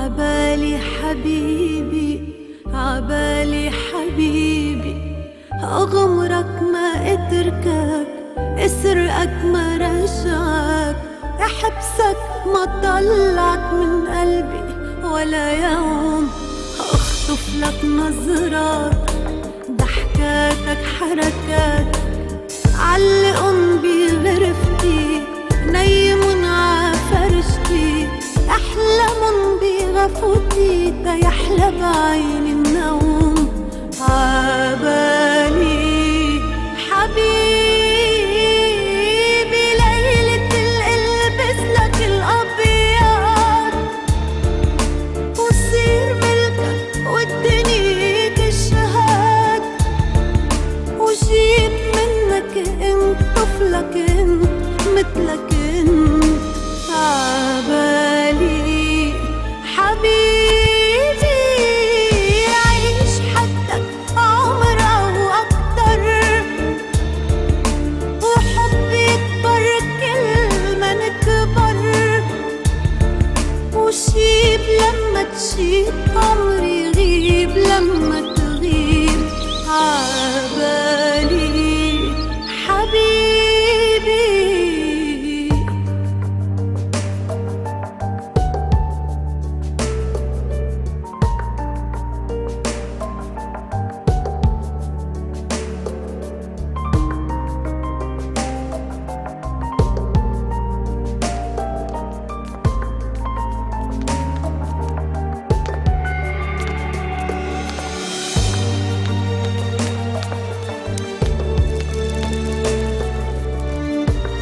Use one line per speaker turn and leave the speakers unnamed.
عبالي حبيبي، عبالي حبيبي، أغمرك ما أتركك، أسرقك ما رجعك، أحبسك ما طلعك من قلبي ولا يوم، أخطف لك نظرات، ضحكاتك، حركاتك، علقن بغرفتي، نيمن عفرشتي، أحلمن بغفوتي، تيحلى بعيني